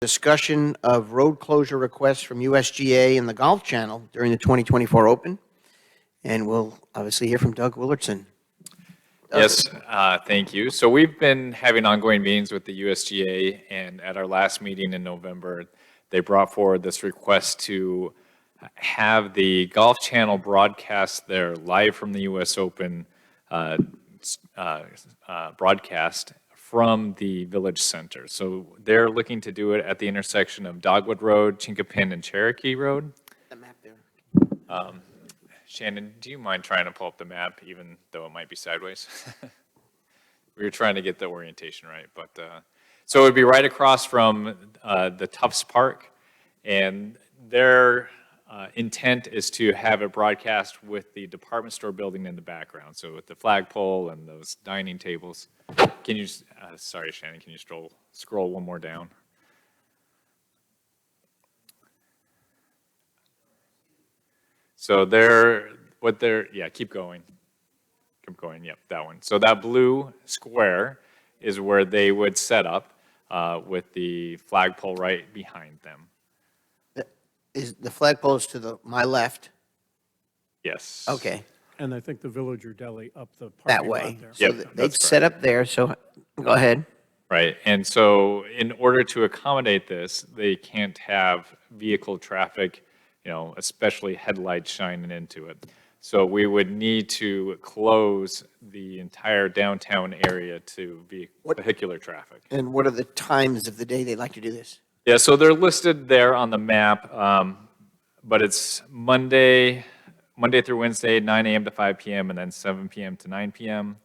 Discussion of road closure requests from USGA and the Golf Channel during the 2024 Open. And we'll obviously hear from Doug Willardson. Yes, thank you. So we've been having ongoing meetings with the USGA, and at our last meeting in November, they brought forward this request to have the Golf Channel broadcast their live from the US Open broadcast from the Village Center. So they're looking to do it at the intersection of Dogwood Road, Chinkapin, and Cherokee Road. The map there. Shannon, do you mind trying to pull up the map, even though it might be sideways? We were trying to get the orientation right, but so it would be right across from the Tufts Park, and their intent is to have it broadcast with the department store building in the background, so with the flagpole and those dining tables. Can you, sorry, Shannon, can you scroll one more down? So yeah, keep going, yep, that one. So that blue square is where they would set up with the flagpole right behind them. Is the flagpole is to my left? Yes. Okay, And I think the Villager Deli up the that parking way. lot there. So Yep, they'd that's set up there, so go ahead. Right, and so in order to accommodate this, they can't have vehicle traffic, especially headlights shining into it. So we would need to close the entire downtown area to vehicular traffic. And what are the times of the day they'd like to do this? Yeah, so they're listed there on the map, but it's Monday through Wednesday, 9 a.m. to 5 p.m., and then 7 p.m. to 9 p.m.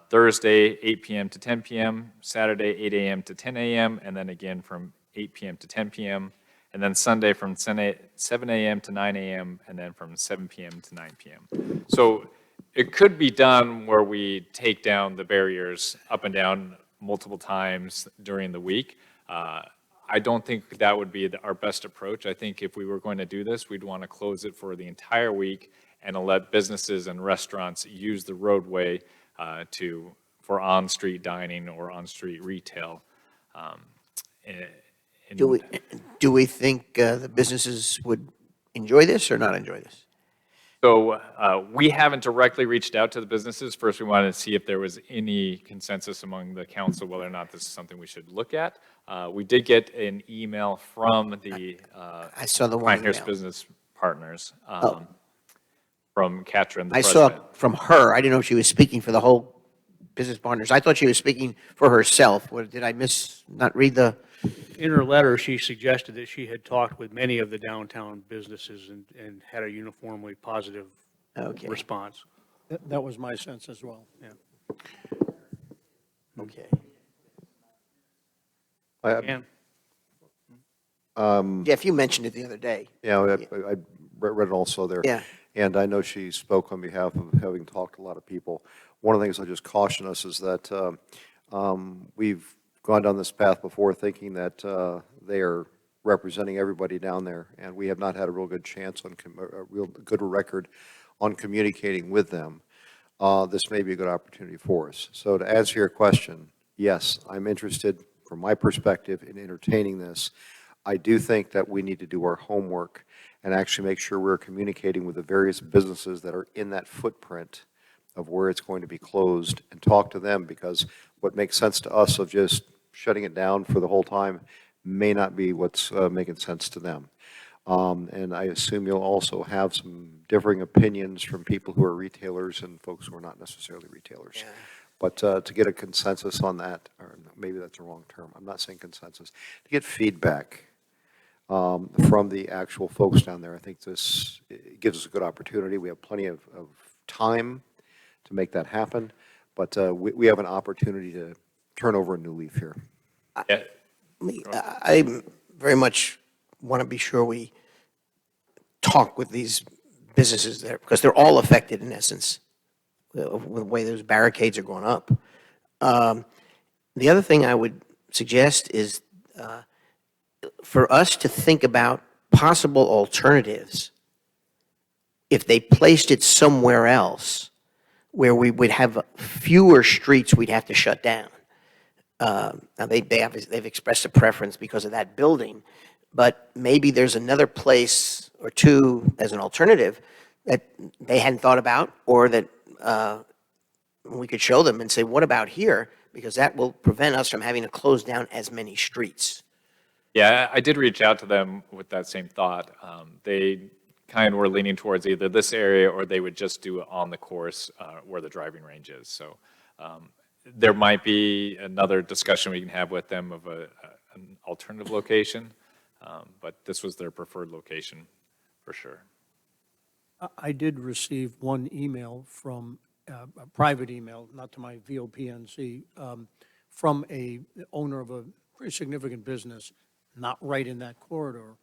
Thursday, 8 p.m. to 10 p.m., Saturday, 8 a.m. to 10 a.m., and then again from 8 p.m. to 10 p.m., and then Sunday from 7 a.m. to 9 a.m., and then from 7 p.m. to 9 p.m. So it could be done where we take down the barriers up and down multiple times during the week. I don't think that would be our best approach. I think if we were going to do this, we'd want to close it for the entire week and to let businesses and restaurants use the roadway for on-street dining or on-street retail. Do we think the businesses would enjoy this or not enjoy this? So we haven't directly reached out to the businesses. First, we wanted to see if there was any consensus among the council whether or not this is something we should look at. We did get an email from the I saw the one Pinehurst email. Business Partners from Katrin, the I president. saw from her. I didn't know if she was speaking for the whole business partners. I thought she was speaking for herself. Did I not read the? In her letter, she suggested that she had talked with many of the downtown businesses and had a uniformly positive Okay. response. That was my sense as well. Okay. And Jeff, you mentioned it the other day. Yeah, I read it also there. Yeah. And I know she spoke on behalf of having talked to a lot of people. One of the things I'll just caution us is that we've gone down this path before thinking that they are representing everybody down there, and we have not had a real good chance on a real good record on communicating with them. This may be a good opportunity for us. So to answer your question, yes, I'm interested, from my perspective, in entertaining this. I do think that we need to do our homework and actually make sure we're communicating with the various businesses that are in that footprint of where it's going to be closed and talk to them, because what makes sense to us of just shutting it down for the whole time may not be what's making sense to them. And I assume you'll also have some differing opinions from people who are retailers and folks who are not necessarily retailers. Yeah. But to get a consensus on that, or maybe that's the wrong term, I'm not saying consensus, to get feedback from the actual folks down there, I think this gives us a good opportunity. We have plenty of time to make that happen, but we have an opportunity to turn over a new leaf here. Yeah. I very much want to be sure we talk with these businesses there, because they're all affected in essence with the way those barricades are going up. The other thing I would suggest is for us to think about possible alternatives if they placed it somewhere else where we would have fewer streets we'd have to shut down. Now, they've expressed a preference because of that building, but maybe there's another place or two as an alternative that they hadn't thought about, or that we could show them and say, what about here? Because that will prevent us from having to close down as many streets. Yeah, I did reach out to them with that same thought. They kind of were leaning towards either this area or they would just do it on the course where the driving range is. So there might be another discussion we can have with them of an alternative location, but this was their preferred location for sure. I did receive one email from, a private email, not to my VOPNC, from a owner of a pretty significant business, not right in that corridor,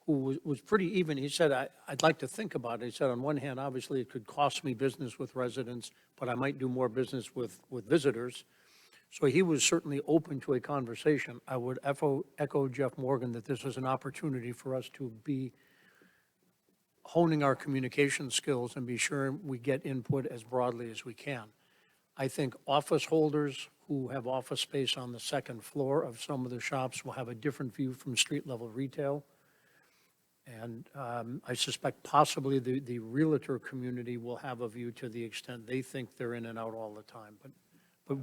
who was pretty even. He said, I'd like to think about it. He said, on one hand, obviously, it could cost me business with residents, but I might do more business with visitors. So he was certainly open to a conversation. I would echo Jeff Morgan that this is an opportunity for us to be honing our communication skills and be sure we get input as broadly as we can. I think office holders who have office space on the second floor of some of the shops will have a different view from street-level retail. And I suspect possibly the realtor community will have a view to the extent they think they're in and out all the time. But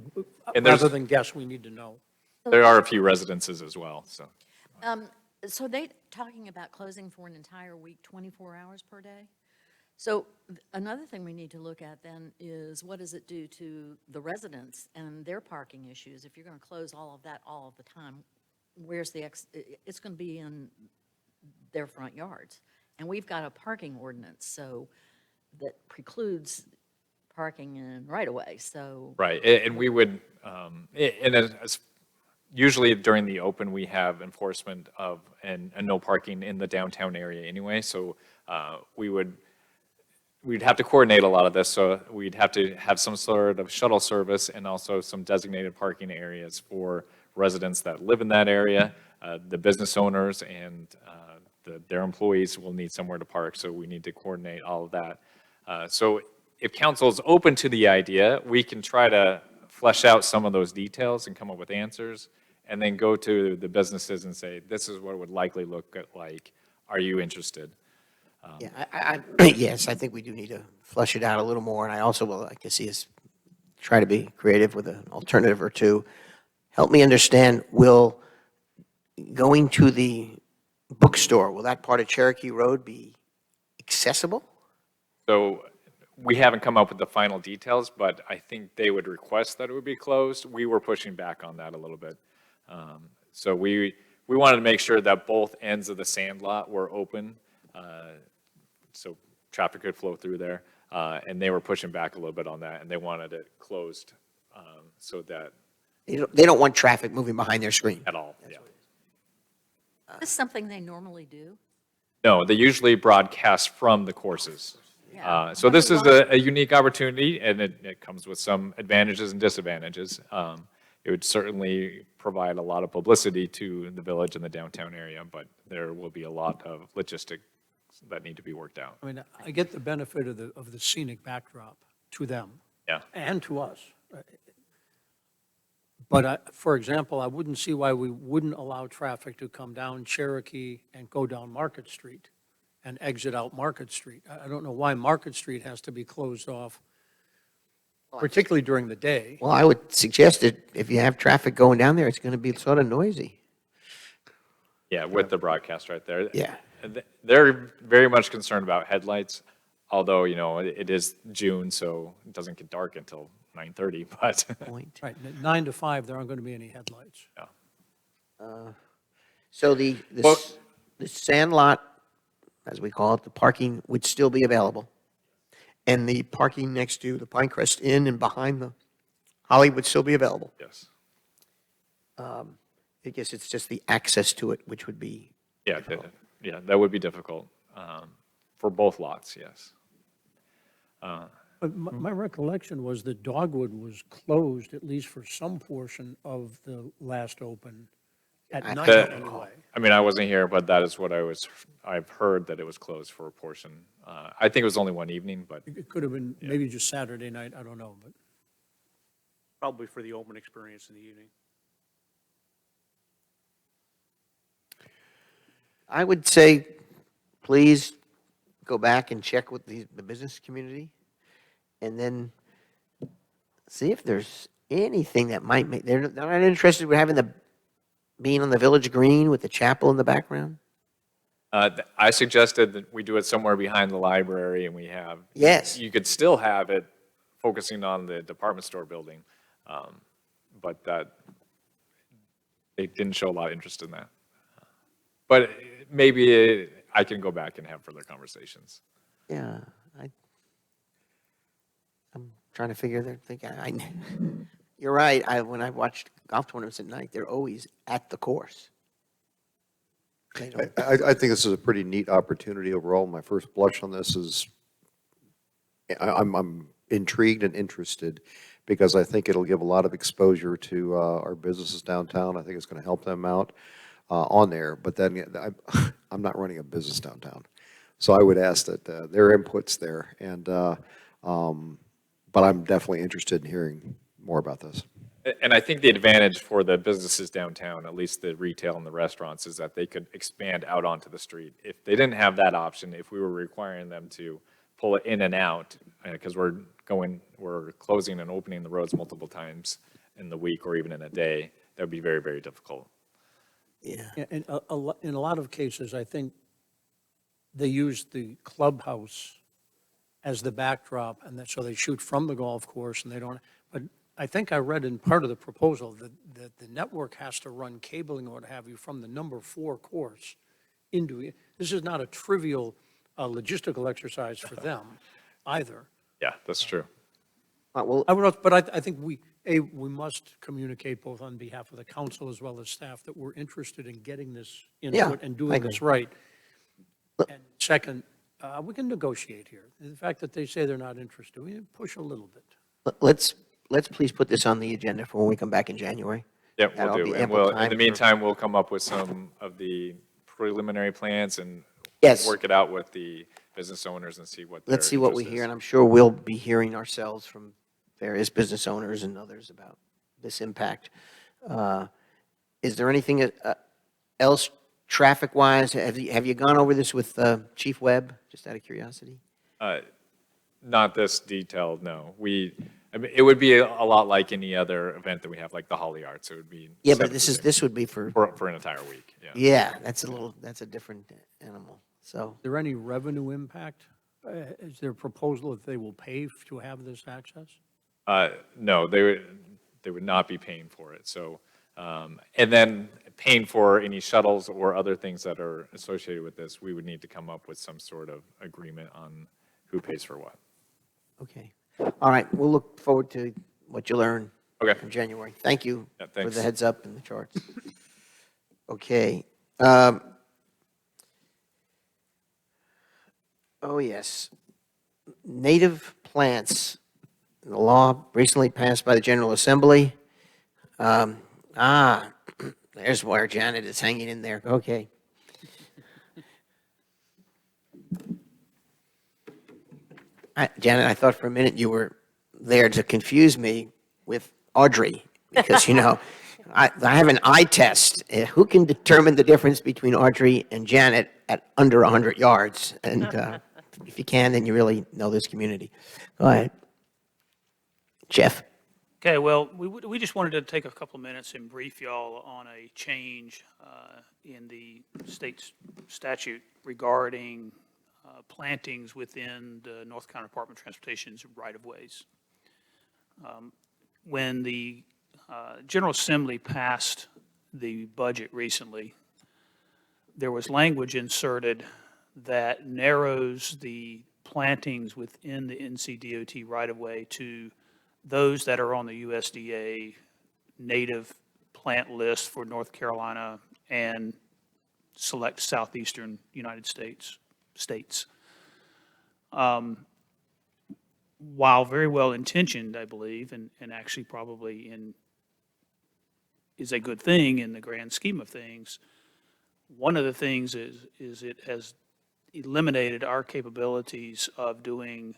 And there's- rather than guess, we need to know. There are a few residences as well, so. So they talking about closing for an entire week, 24 hours per day? So another thing we need to look at then is what does it do to the residents and their parking issues? If you're going to close all of that all of the time, where's it's going to be in their front yards. And we've got a parking ordinance, so that precludes parking in right-of-way, so. Right, and we would, and usually during the open, we have enforcement of, and no parking in the downtown area anyway, so we'd have to coordinate a lot of this, so we'd have to have some sort of shuttle service and also some designated parking areas for residents that live in that area. The business owners and their employees will need somewhere to park, so we need to coordinate all of that. So if council's open to the idea, we can try to flesh out some of those details and come up with answers, and then go to the businesses and say, this is what it would likely look like. Are you interested? Yeah, yes, I think we do need to flush it out a little more, and I also would like to see us try to be creative with an alternative or two. Help me understand, will going to the bookstore, will that part of Cherokee Road be accessible? So we haven't come up with the final details, but I think they would request that it would be closed. We were pushing back on that a little bit. So we wanted to make sure that both ends of the Sandlot were open, so traffic could flow through there. And they were pushing back a little bit on that, and they wanted it closed so that, They don't want traffic moving behind their screen. at all, yeah. Is this something they normally do? No, they usually broadcast from the courses. Yeah. So this is a unique opportunity, and it comes with some advantages and disadvantages. It would certainly provide a lot of publicity to the village and the downtown area, but there will be a lot of logistics that need to be worked out. I mean, I get the benefit of the scenic backdrop to them Yeah. and to us. But for example, I wouldn't see why we wouldn't allow traffic to come down Cherokee and go down Market Street and exit out Market Street. I don't know why Market Street has to be closed off, particularly during the day. Well, I would suggest that if you have traffic going down there, it's going to be sort of noisy. Yeah, with the broadcast right there. Yeah. They're very much concerned about headlights, although, it is June, so it doesn't get dark until 9:30, but, Point. Right, 9 to 5, there aren't going to be any headlights. So the Sandlot, as we call it, the parking would still be available. And the parking next to the Pinecrest Inn and behind the Holly would still be available. yes. I guess it's just the access to it, which would be, Yeah, that would be difficult for both lots, yes. But my recollection was that Dogwood was closed, at least for some portion of the last open, at night anyway. I mean, I wasn't here, but that is what I've heard that it was closed for a portion. I think it was only one evening, but It could have been maybe just Saturday night, I don't know, but. Probably for the open experience in the evening. I would say, please go back and check with the business community, and then see if there's anything that might make, they're not interested in having being on the village green with the chapel in the background? I suggested that we do it somewhere behind the library and we have. Yes. You could still have it focusing on the department store building, but they didn't show a lot of interest in that. But maybe I can go back and have further conversations. Yeah, I'm trying to you're right, when I watched golf tournaments at night, they're always at the course. They don't- I think this is a pretty neat opportunity overall. My first blush on this is, I'm intrigued and interested because I think it'll give a lot of exposure to our businesses downtown. I think it's going to help them out on there. But then I'm not running a business downtown. So I would ask that their input's there. But I'm definitely interested in hearing more about this. And I think the advantage for the businesses downtown, at least the retail and the restaurants, is that they could expand out onto the street. If they didn't have that option, if we were requiring them to pull it in and out, because we're closing and opening the roads multiple times in the week or even in a day, that would be very, very difficult. Yeah, Yeah, and in a lot of cases, I think they use the clubhouse as the backdrop, and so they shoot from the golf course, and they don't, but I think I read in part of the proposal that the network has to run cabling or what have you from the number 4 course into it. This is not a trivial logistical exercise for them either. Yeah, that's true. well, But I think we must communicate both on behalf of the council as well as staff that we're interested in getting this input and I doing agree. this right. And second, we can negotiate here. The fact that they say they're not interested, we push a little bit. let's please put this on the agenda for when we come back in January. Yeah, That'll we'll be do. And ample in time the for- meantime, we'll come up with some of the preliminary plans and Yes. work it out with the business owners and see what their Let's see what we interest hear, is. and I'm sure we'll be hearing ourselves from various business owners and others about this impact. Is there anything else traffic-wise? Have you gone over this with Chief Webb, just out of curiosity? Not this detailed, no. I mean, it would be a lot like any other event that we have, like the Holly Arts. It would be. Yeah, set but up this the is, same this would be for, For an entire week, yeah. yeah, that's a different animal, so. Is there any revenue impact? Is there a proposal that they will pay to have this access? No, they would not be paying for it, so, and then paying for any shuttles or other things that are associated with this, we would need to come up with some sort of agreement on who pays for what. Okay. All right, we'll look forward to what you learn Okay. in January. Thank you Yeah, for thanks. the heads up and the charts. Okay. Oh, yes. Native plants, the law recently passed by the General Assembly. There's where Janet is hanging in there. Okay. Janet, I thought for a minute you were there to confuse me with Audrey, because, I have an eye test. Who can determine the difference between Audrey and Janet at under 100 yards? And if you can, then you really know this community. Go ahead. Jeff? Okay, well, we just wanted to take a couple of minutes and brief y'all on a change in the state statute regarding plantings within the North Carolina Department of Transportation's right-of-ways. When the General Assembly passed the budget recently, there was language inserted that narrows the plantings within the NCDOT right-of-way to those that are on the USDA native plant list for North Carolina and select southeastern United States. While very well intentioned, I believe, and actually probably is a good thing in the grand scheme of things, one of the things is it has eliminated our capabilities of doing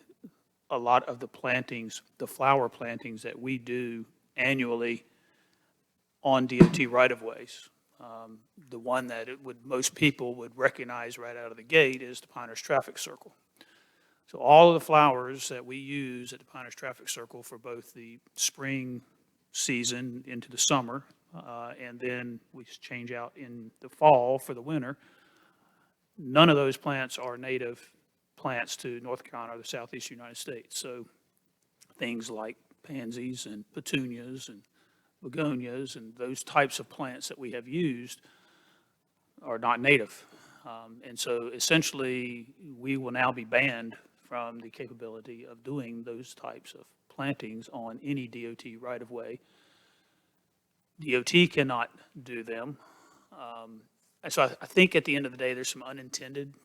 a lot of the plantings, the flower plantings that we do annually on DOT right-of-ways. The one that most people would recognize right out of the gate is the Pinehurst Traffic Circle. So all of the flowers that we use at the Pinehurst Traffic Circle for both the spring season into the summer, and then we change out in the fall for the winter, none of those plants are native plants to North Carolina or the southeast United States. So things like pansies and petunias and begonias and those types of plants that we have used are not native. And so essentially, we will now be banned from the capability of doing those types of plantings on any DOT right-of-way. DOT cannot do them. And so I think at the end of the day, there's some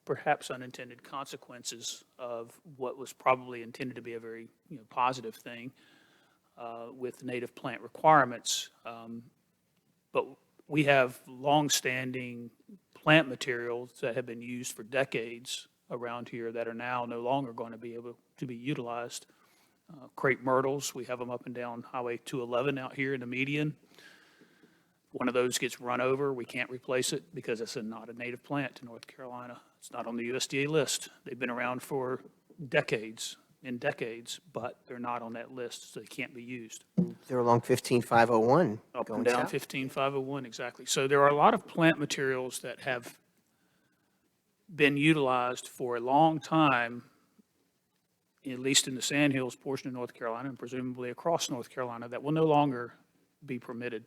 perhaps unintended consequences of what was probably intended to be a very positive thing with native plant requirements. But we have longstanding plant materials that have been used for decades around here that are now no longer going to be able to be utilized. Crepe myrtles, we have them up and down Highway 211 out here in the median. One of those gets run over, we can't replace it because it's not a native plant to North Carolina. It's not on the USDA list. They've been around for decades, but they're not on that list, so they can't be used. They're along 15501. Up going and down south. 15501, exactly. So there are a lot of plant materials that have been utilized for a long time, at least in the Sandhills portion of North Carolina and presumably across North Carolina, that will no longer be permitted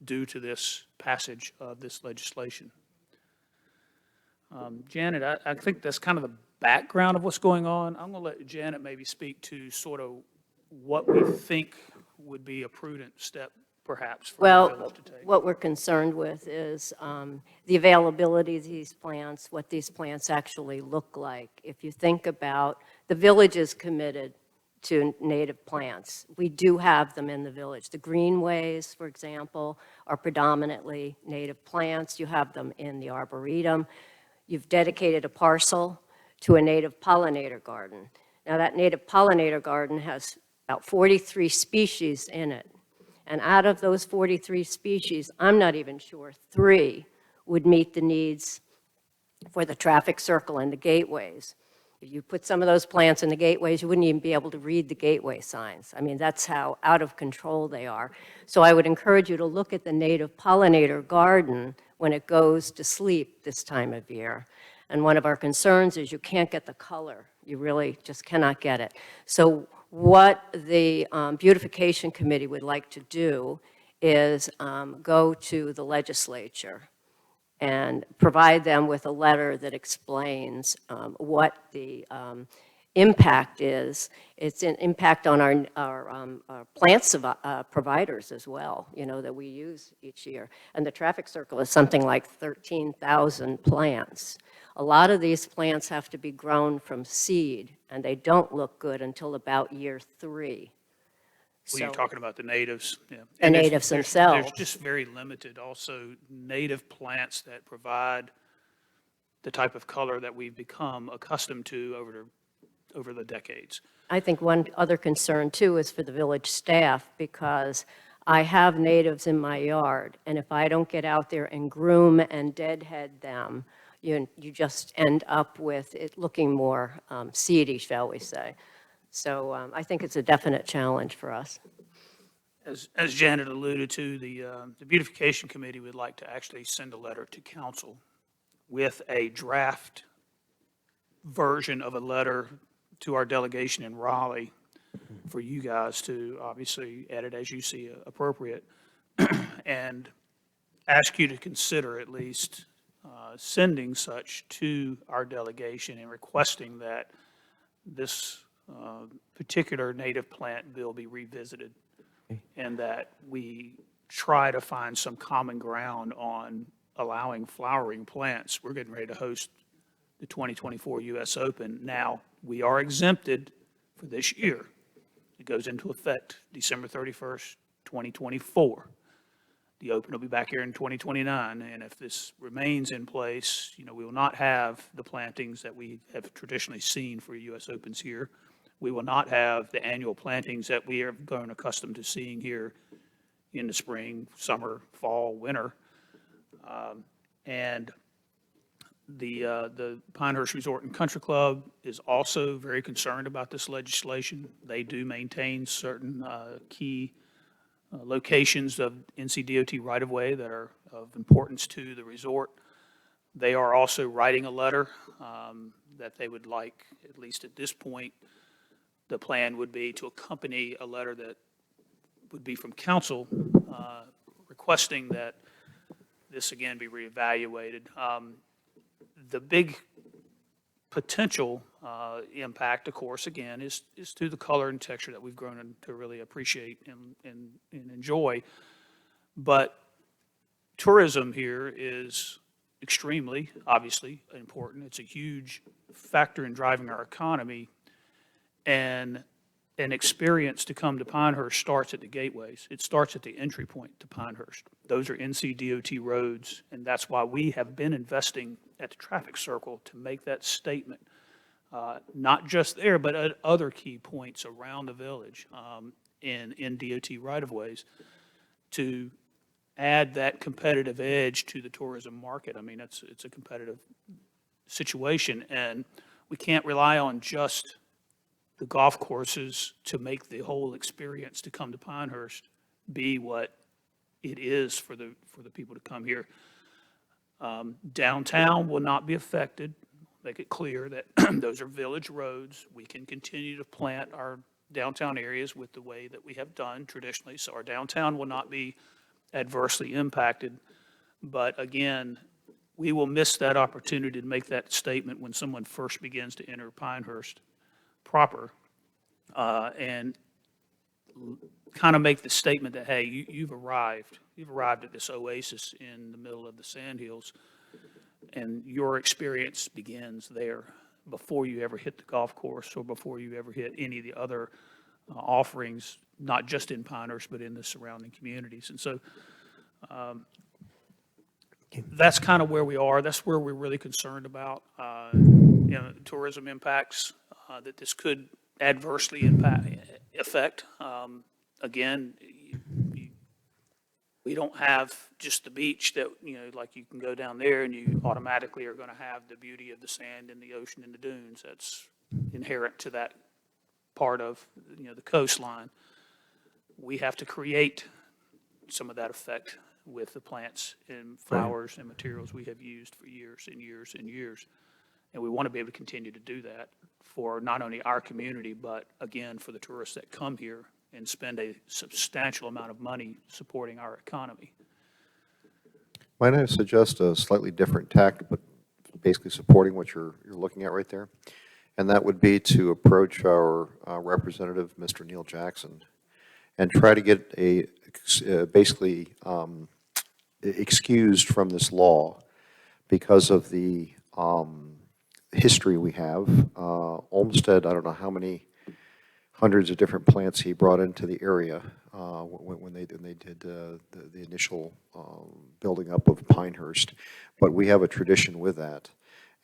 due to this passage of this legislation. Janet, I think that's kind of the background of what's going on. I'm going to let Janet maybe speak to sort of what we think would be a prudent step, perhaps, for the Well, village to take. what we're concerned with is the availability of these plants, what these plants actually look like. If you think about, the village is committed to native plants. We do have them in the village. The greenways, for example, are predominantly native plants. You have them in the Arboretum. You've dedicated a parcel to a native pollinator garden. Now, that native pollinator garden has about 43 species in it. And out of those 43 species, I'm not even sure 3 would meet the needs for the traffic circle and the gateways. If you put some of those plants in the gateways, you wouldn't even be able to read the gateway signs. I mean, that's how out of control they are. So I would encourage you to look at the native pollinator garden when it goes to sleep this time of year. And one of our concerns is you can't get the color. You really just cannot get it. So what the beautification committee would like to do is go to the legislature and provide them with a letter that explains what the impact is. It's an impact on our plants providers as well, that we use each year. And the traffic circle is something like 13,000 plants. A lot of these plants have to be grown from seed, and they don't look good until about year 3. Well, you're talking about the natives, yeah. The And natives themselves. There's just very limited also native plants that provide the type of color that we've become accustomed to over the decades. I think one other concern, too, is for the village staff, because I have natives in my yard, and if I don't get out there and groom and deadhead them, you just end up with it looking more seedy, shall we say. So I think it's a definite challenge for us. As Janet alluded to, the beautification committee would like to actually send a letter to council with a draft version of a letter to our delegation in Raleigh for you guys to obviously edit as you see appropriate, and ask you to consider at least sending such to our delegation and requesting that this particular native plant bill be revisited, and that we try to find some common ground on allowing flowering plants. We're getting ready to host the 2024 U.S. Open. Now, we are exempted for this year. It goes into effect December 31st, 2024. The Open will be back here in 2029, and if this remains in place, we will not have the plantings that we have traditionally seen for U.S. Opens here. We will not have the annual plantings that we have grown accustomed to seeing here in the spring, summer, fall, winter. And the Pinehurst Resort and Country Club is also very concerned about this legislation. They do maintain certain key locations of NCDOT right-of-way that are of importance to the resort. They are also writing a letter that they would like, at least at this point, the plan would be to accompany a letter that would be from council requesting that this again be reevaluated. The big potential impact, of course, again, is to the color and texture that we've grown to really appreciate and enjoy. But tourism here is extremely, obviously, important. It's a huge factor in driving our economy. And an experience to come to Pinehurst starts at the gateways. It starts at the entry point to Pinehurst. Those are NCDOT roads, and that's why we have been investing at the traffic circle to make that statement, not just there, but at other key points around the village in DOT right-of-ways to add that competitive edge to the tourism market. I mean, it's a competitive situation, and we can't rely on just the golf courses to make the whole experience to come to Pinehurst be what it is for the people to come here. Downtown will not be affected. Make it clear that those are village roads. We can continue to plant our downtown areas with the way that we have done traditionally, so our downtown will not be adversely impacted. But again, we will miss that opportunity to make that statement when someone first begins to enter Pinehurst proper, and kind of make the statement that, hey, you've arrived at this oasis in the middle of the sandhills, and your experience begins there before you ever hit the golf course or before you ever hit any of the other offerings, not just in Pinehurst, but in the surrounding communities. And so that's kind of where we are. That's where we're really concerned about, tourism impacts that this could adversely affect. Again, we don't have just the beach that, like you can go down there and you automatically are going to have the beauty of the sand and the ocean and the dunes. That's inherent to that part of, the coastline. We have to create some of that effect with the plants and flowers and materials we have used for years and years and years. And we want to be able to continue to do that for not only our community, but again, for the tourists that come here and spend a substantial amount of money supporting our economy. Might I suggest a slightly different tack, but basically supporting what you're looking at right there? And that would be to approach our representative, Mr. Neil Jackson, and try to get basically excused from this law because of the history we have. Olmsted, I don't know how many hundreds of different plants he brought into the area when they did the initial building up of Pinehurst. But we have a tradition with that.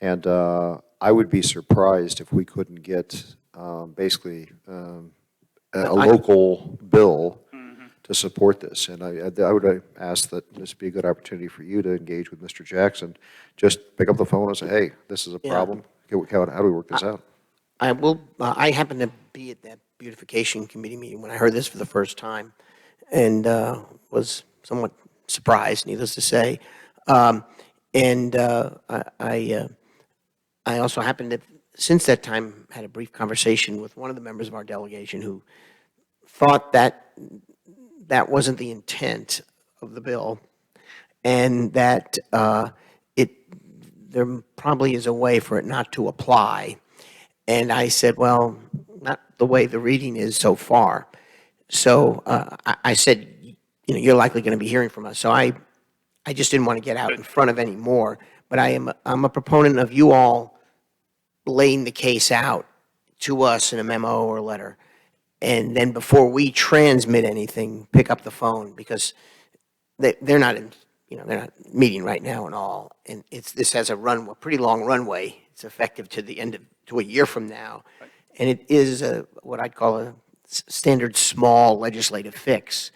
And I would be surprised if we couldn't get basically a local bill to support this. And I would ask that this be a good opportunity for you to engage with Mr. Jackson. Just pick up the phone and say, hey, this is a problem. How do we work this out? I happened to be at that beautification committee meeting when I heard this for the first time, and was somewhat surprised, needless to say. I also happened to, since that time, had a brief conversation with one of the members of our delegation who thought that that wasn't the intent of the bill, and that there probably is a way for it not to apply. And I said, well, not the way the reading is so far. So I said, you're likely going to be hearing from us. So I just didn't want to get out in front of any more. But I'm a proponent of you all laying the case out to us in a memo or letter. And then before we transmit anything, pick up the phone, because they're not in, they're not meeting right now and all. And this has a pretty long runway. It's effective to the end to a year from now. Right. And it is what I'd call a standard small legislative fix.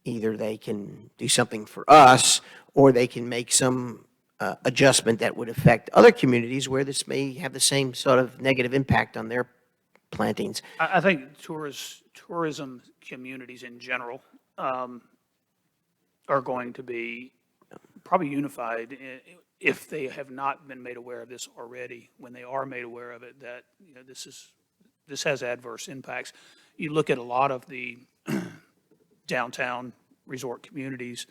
Either they can do something for us, or they can make some adjustment that would affect other communities where this may have the same sort of negative impact on their plantings. I think tourism communities in general are going to be probably unified if they have not been made aware of this already. When they are made aware of it, that, you know, this has adverse impacts. You look at a lot of the downtown resort communities,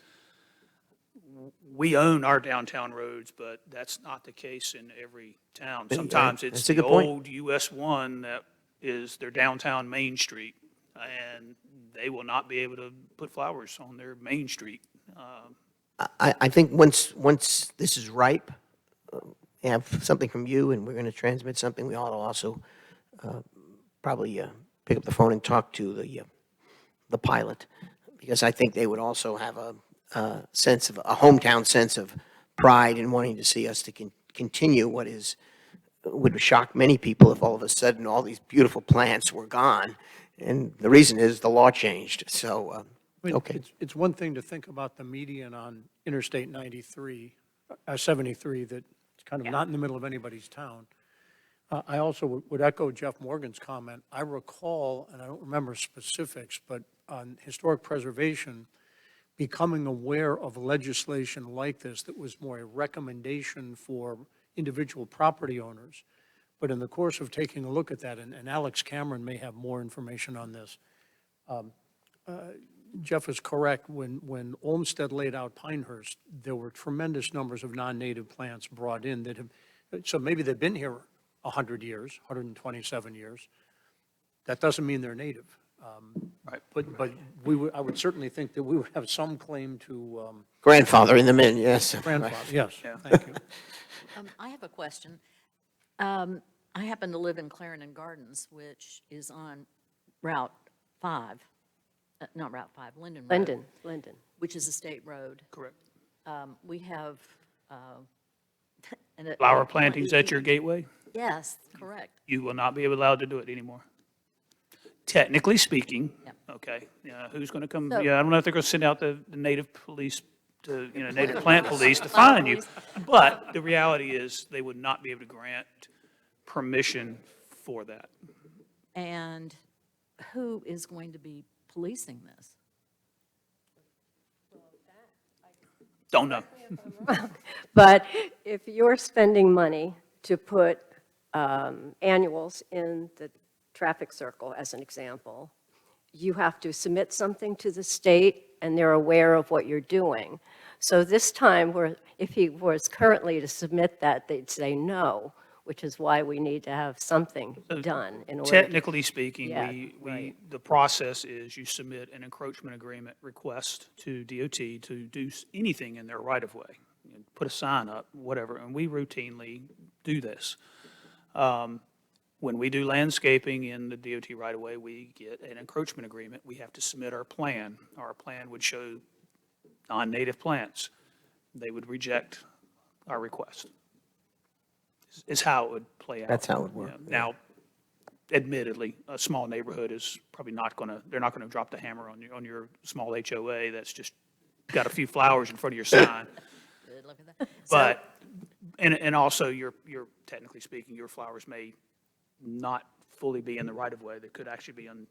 we own our downtown roads, but that's not the case in every town. Sometimes it's that's a the good point. old US 1 that is their downtown Main Street, and they will not be able to put flowers on their Main Street. I think once this is ripe, we have something from you, and we're going to transmit something, we ought to also probably pick up the phone and talk to the pilot, because I think they would also have a sense of, a hometown sense of pride in wanting to see us to continue what would shock many people if all of a sudden all these beautiful plants were gone. And the reason is the law changed. So, I mean, okay. It's one thing to think about the median on Interstate 73, that's kind of not in the middle of anybody's town. I also would echo Jeff Morgan's comment. I recall, and I don't remember specifics, but on historic preservation, becoming aware of legislation like this that was more a recommendation for individual property owners. But in the course of taking a look at that, and Alex Cameron may have more information on this, Jeff is correct. When Olmsted laid out Pinehurst, there were tremendous numbers of non-native plants brought in that have, so maybe they've been here 100 years, 127 years. That doesn't mean they're native. Right. But I would certainly think that we would have some claim to Grandfather in the men, yes. grandfather. Yes, Yeah. thank you. I have a question. I happen to live in Clarendon Gardens, which is on Route 5, not Route 5, Linden Road. Linden. Which is a state road. Correct. We have. Flower plantings at your gateway, Yes, correct. you will not be allowed to do it anymore. Technically speaking, Yep. okay, who's going to come, So- yeah, I don't know if they're going to send out the native police to, native plant police to find you. But the reality is, they would not be able to grant permission for that. And who is going to be policing this? Don't know. But if you're spending money to put annuals in the traffic circle, as an example, you have to submit something to the state, and they're aware of what you're doing. So this time, if he was currently to submit that, they'd say no, which is why we need to have something done in order to. Technically speaking, Yeah, right. the process is you submit an encroachment agreement request to DOT to do anything in their right-of-way. Put a sign up, whatever, and we routinely do this. When we do landscaping in the DOT right-of-way, we get an encroachment agreement. We have to submit our plan. Our plan would show non-native plants. They would reject our request, is how it would play out. That's how it would work, Yeah. Now, admittedly, a small neighborhood is probably not going to, they're not going to drop the hammer on your small HOA that's just got a few flowers in front of your sign. Good, look at that. So- But, and also, you're technically speaking, your flowers may not fully be in the right-of-way. They could actually be in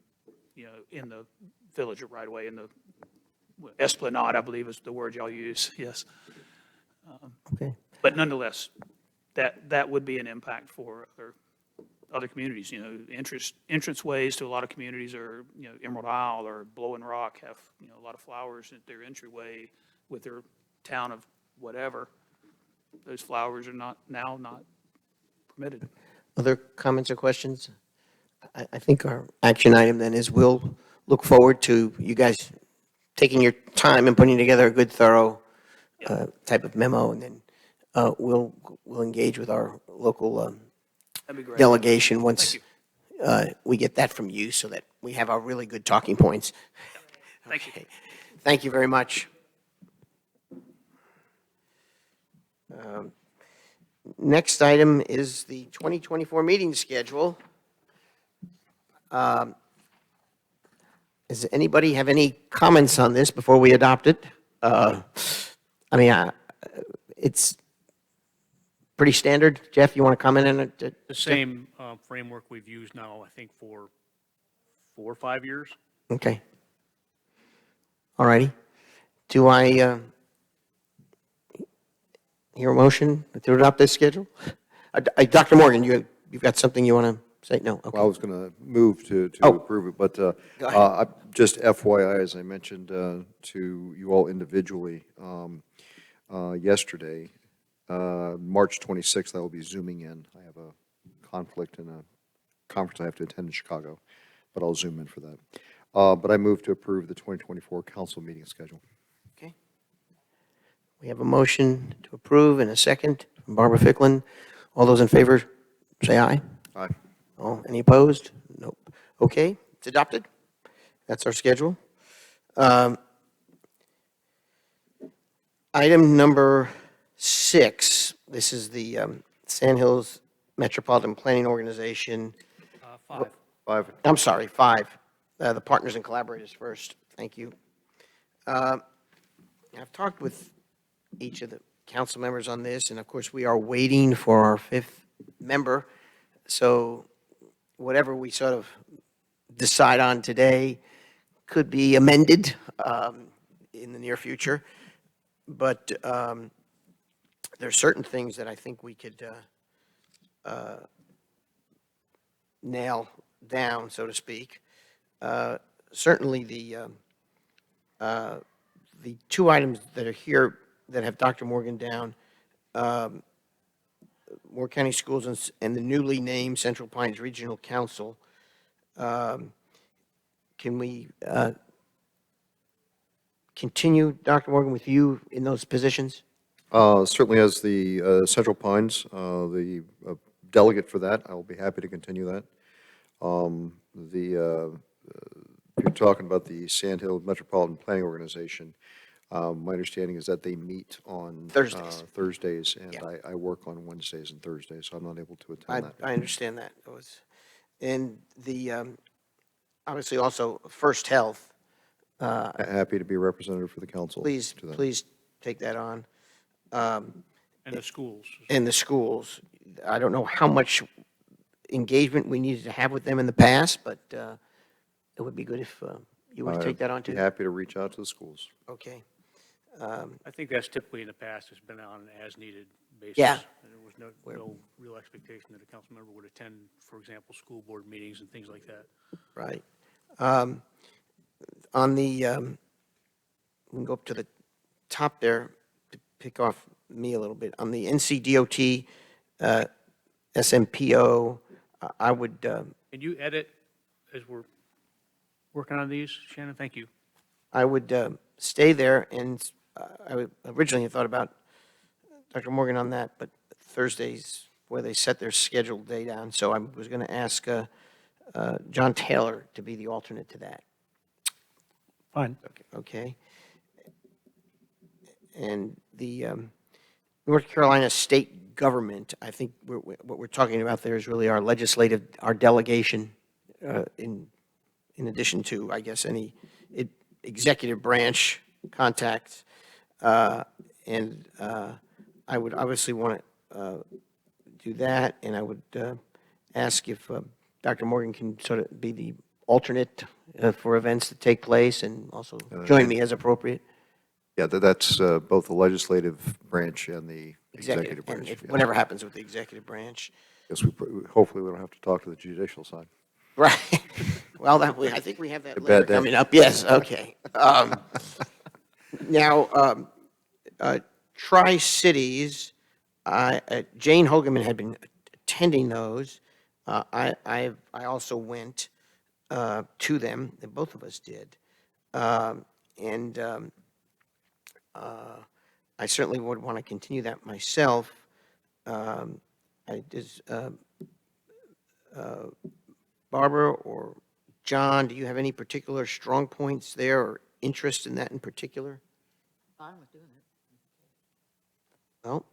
the village right-of-way, in the esplanade, I believe is the word y'all use, yes. Okay. But nonetheless, that would be an impact for other communities. Entrance ways to a lot of communities are, Emerald Isle or Blowing Rock have, a lot of flowers at their entryway with their town of whatever. Those flowers are not permitted. Other comments or questions? I think our action item then is we'll look forward to you guys taking your time and putting together a good, thorough type of memo, and then we'll engage with our local That'd be great. delegation once Thank we get that from you, so that we have our really good talking points. Thank you. Okay. Thank you very much. Next item is the 2024 meeting schedule. Does anybody have any comments on this before we adopt it? I mean, it's pretty standard. Jeff, you want to comment on it? The same framework we've used now, I think, for 4 or 5 years. Okay. All righty. Do I hear a motion to adopt this schedule? Dr. Morgan, you've got something you want to say? No? Okay. Well, I was going to move to Oh. approve it, but ahead. just FYI, as I mentioned to you all individually yesterday, March 26th, I will be Zooming in. I have a conflict in a conference I have to attend in Chicago, but I'll Zoom in for that. But I move to approve the 2024 council meeting schedule. Okay. We have a motion to approve and a second from Barbara Ficklin. All those in favor, say aye. Aye. Oh, any opposed? Nope. Okay, it's adopted. That's our schedule. Item number 6, this is the Sand Hills Metropolitan Planning Organization. 5. 5. I'm sorry, 5, the partners and collaborators first. Thank you. I've talked with each of the council members on this, and of course, we are waiting for our 5th member. So whatever we sort of decide on today could be amended in the near future. But there are certain things that I think we could nail down, so to speak. Certainly the 2 items that are here that have Dr. Morgan down, Moore County Schools and the newly named Central Pines Regional Council. Can we continue, Dr. Morgan, with you in those positions? Certainly as the Central Pines, the delegate for that, I will be happy to continue that. If you're talking about the Sand Hill Metropolitan Planning Organization, my understanding is that they meet on Thursdays. Thursdays, and Yeah. I work on Wednesdays and Thursdays, so I'm not able to attend that. I understand that. And the, obviously also First Health, Happy to be a representative for the council. please, to that. please take that on. And the schools. In the schools. I don't know how much engagement we needed to have with them in the past, but it would be good if you would take that on I'd be too. happy to reach out to the schools. Okay. I think that's typically in the past, it's been on an as-needed basis. Yeah. And there was no real expectation that a council member would attend, for example, school board meetings and things like that. Right. On the, we can go up to the top there to pick off me a little bit. On the NCDOT, SMPO, I would, Can you edit as we're working on these, Shannon? Thank you. I would stay there, and I originally thought about Dr. Morgan on that, but Thursdays, where they set their scheduled day down, so I was going to ask John Taylor to be the alternate to that. Fine. Okay. And the North Carolina state government, I think what we're talking about there is really our legislative, our delegation, in addition to, I guess, any executive branch contacts. And I would obviously want to do that, and I would ask if Dr. Morgan can sort of be the alternate for events that take place and also join me as appropriate. Yeah, that's both the legislative branch and the executive And branch. if, yeah. whatever happens with the executive branch. Yes, hopefully we don't have to talk to the judicial side. Right. Well, I think we have that A bad later day. coming up. Yes, okay. Now, Tri-Cities, Jane Hogaman had been attending those. I also went to them, and both of us did. And I certainly would want to continue that myself. Barbara or John, do you have any particular strong points there or interest in that in particular? Fine with doing it. Well,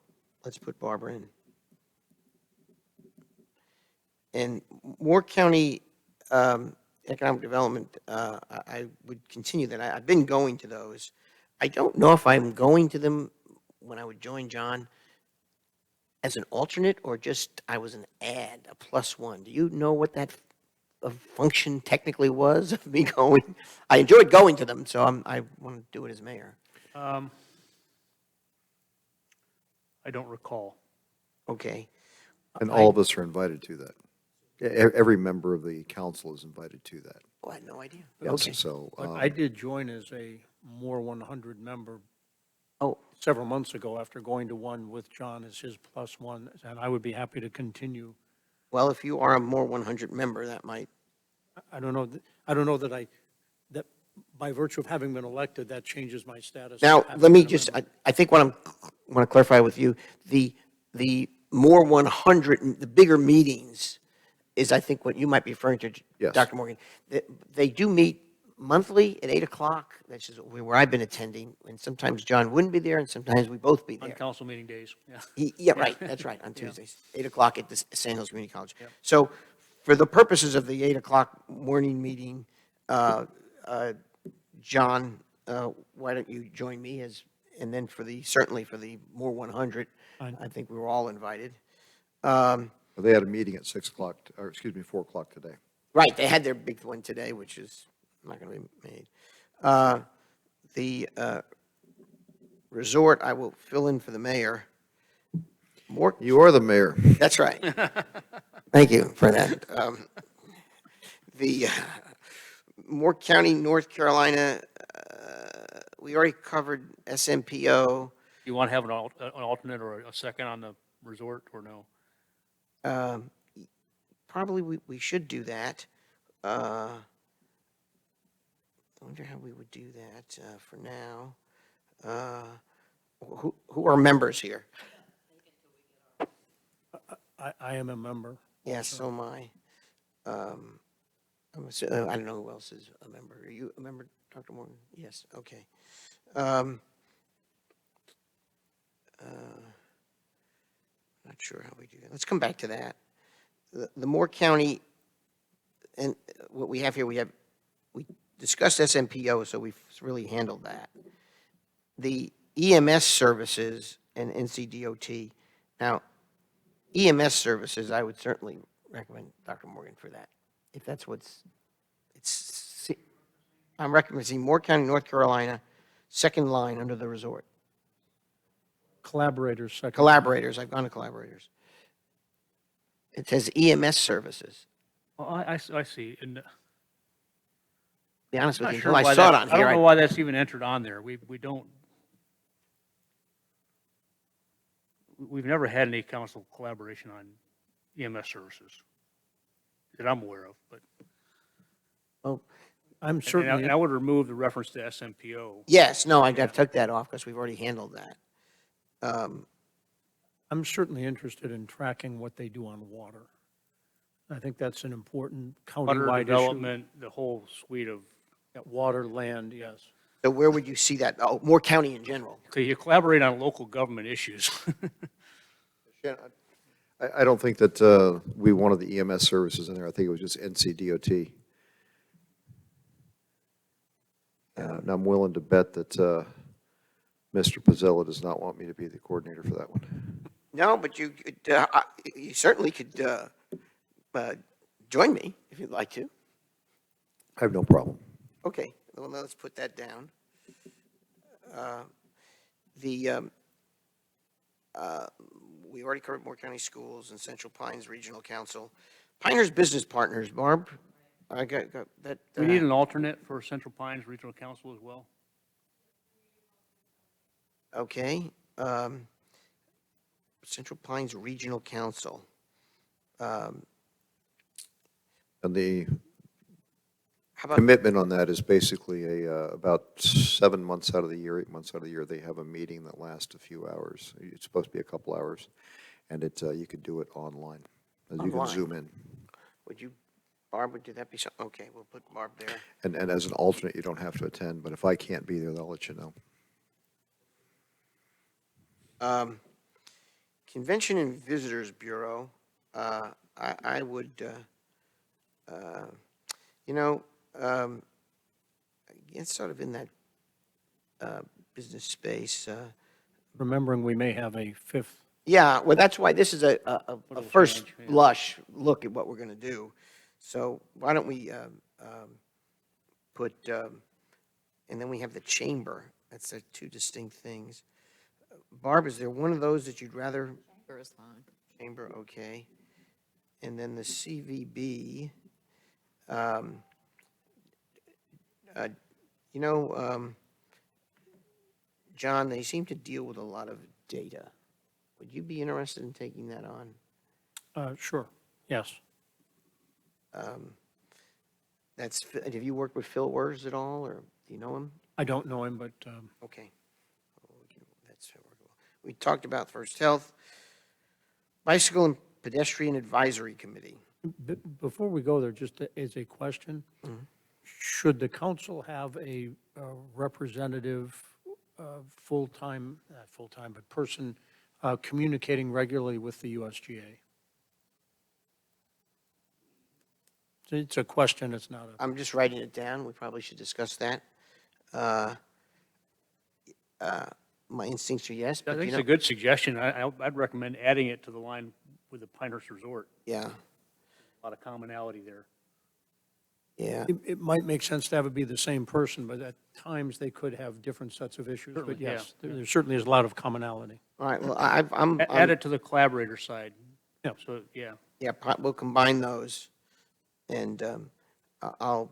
let's put Barbara in. And Moore County Economic Development, I would continue that. I've been going to those. I don't know if I'm going to them when I would join John as an alternate, or just I was an add, a +1? Do you know what that function technically was of me going? I enjoyed going to them, so I want to do it as mayor. I don't recall. Okay. And all of us are invited to that. Every member of the council is invited to that. Oh, I had no idea. Yes, Okay. so, But I did join as a More 100 member Oh, several months ago after going to one with John as his +1, and I would be happy to continue. well, if you are a more 100 member, that might, I don't know, that by virtue of having been elected, that changes my status. now, as having let me been a just, member. I think what I want to clarify with you, the more 100, the bigger meetings is, I think, what you might be referring to, Yes. Dr. Morgan. They do meet monthly at 8 o'clock, that's just where I've been attending, and sometimes John wouldn't be there, and sometimes we both be On there. council meeting days, yeah. Yeah, right, that's right, on Tuesdays, 8 o'clock at the Sand Hills Community College. So for the purposes of the 8 o'clock morning meeting, John, why don't you join me and then certainly for the more 100, Fine. I think we were all invited. they had a meeting at 6 o'clock, or excuse me, 4 o'clock today. Right, they had their big one today, which is not going to be made. The resort, I will fill in for the mayor. More, You are the mayor. that's right. Thank you for that. The Moore County, North Carolina, we already covered SMPO. You want to have an alternate or a second on the resort, or no? Probably we should do that. I wonder how we would do that for now. Who are members here? I am a member. Yes, so am I. I don't know who else is a member. Are you a member, Dr. Morgan? Yes, okay. Not sure how we do that. Let's come back to that. The Moore County, and what we have here, we discussed SMPO, so we've really handled that. The EMS services and NCDOT. Now, EMS services, I would certainly recommend Dr. Morgan for that, if that's I'm recommending Moore County, North Carolina, second line under the resort. Collaborators, second. Collaborators, I've gone to collaborators. It says EMS services. Well, I see, and Be honest with not you, sure until I why saw it that, on I don't know here, why that's even entered on there. We don't, we've never had any council collaboration on EMS services that I'm aware of, but, I'm and certainly, I would remove the reference to SMPO. yes, no, I took that off because we've already handled that. I'm certainly interested in tracking what they do on water. I think that's an important Water countywide issue. development, the whole suite of, Yeah, water, land, yes. So where would you see that? Oh, Moore County in general. because you collaborate on local government issues. I don't think that we wanted the EMS services in there. I think it was just NCDOT. And I'm willing to bet that Mr. Pizzella does not want me to be the coordinator for that one. No, but you certainly could join me if you'd like to. I have no problem. Okay, well, now let's put that down. We already covered Moore County Schools and Central Pines Regional Council. Pinehurst Business Partners, Barb, I got that. We need an alternate for Central Pines Regional Council as well. Okay. Central Pines Regional Council. And the How about, commitment on that is basically about 7 months out of the year, 8 months out of the year, they have a meeting that lasts a few hours. It's supposed to be a couple hours, and you could do it online. You can Online. Zoom in. would you, Barb, would that be something? Okay, we'll put Barb there. And as an alternate, you don't have to attend, but if I can't be there, they'll let you know. Convention and Visitors Bureau, I would, it's sort of in that business space, remembering we may have a fifth. Yeah, well, that's why this is a first change, yeah. blush look at what we're going to do. So why don't we put, and then we have the chamber. That's two distinct things. Barb, is there one of those that you'd rather, Sure is fine. chamber, okay? And then the CVB, you know, John, they seem to deal with a lot of data. Would you be interested in taking that on? Sure, yes. Have you worked with Phil Wers at all, or do you know him? I don't know him, but Okay. We talked about First Health, Bicycle and Pedestrian Advisory Committee. before we go there, just as a question, should the council have a representative, full-time, not full-time, but person communicating regularly with the USGA? It's a question, it's not a, I'm just writing it down. We probably should discuss that. My instincts are yes, I but think you it's know, a good suggestion. I'd recommend adding it to the line with the Pinehurst Resort. yeah, A lot of commonality there. yeah. it might make sense to have it be the same person, but at times they could have different sets of issues. But Certainly, yeah, yes, there certainly is a lot of commonality. All right, well, I'm, Add it to the collaborator side. Yeah. So, yeah. yeah, we'll combine those. And I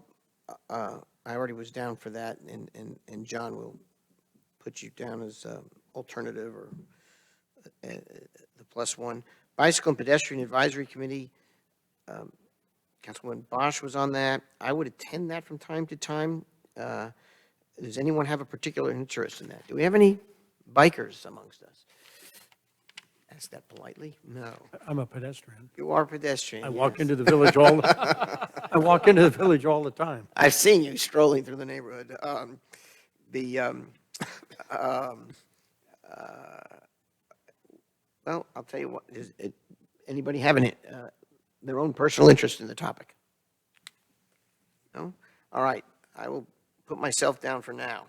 already was down for that, and John will put you down as alternative or the plus one. Bicycle and Pedestrian Advisory Committee, Councilwoman Bosch was on that. I would attend that from time to time. Does anyone have a particular interest in that? Do we have any bikers amongst us? Ask that politely. No. I'm a pedestrian. You are pedestrian. I walk yes. into the village I walk into the village all the time. I've seen you strolling through the neighborhood. Well, I'll tell you what, anybody have their own personal interest in the topic? No? All right, I will put myself down for now.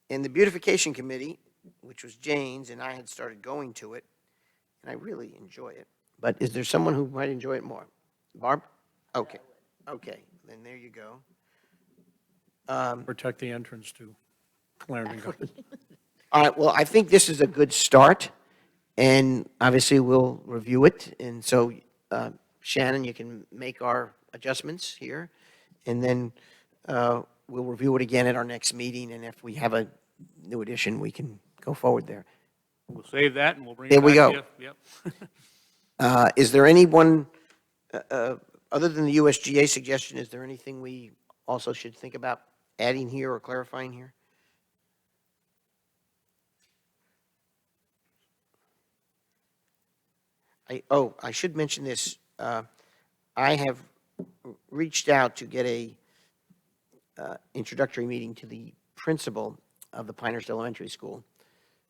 In the Beautification Committee, which was Jane's, and I had started going to it, and I really enjoy it. But is there someone who might enjoy it more? Barb? Okay, okay, then there you go. Protect the entrance to Clarendon Gardens. All right, well, I think this is a good start, and obviously we'll review it. And so, Shannon, you can make our adjustments here, and then we'll review it again at our next meeting, and if we have a new addition, we can go forward there. We'll save that and we'll bring it There we back to go. you. Yep. Is there anyone, other than the USGA suggestion, is there anything we also should think about adding here or clarifying here? I should mention this. I have reached out to get a introductory meeting to the principal of the Pinehurst Elementary School,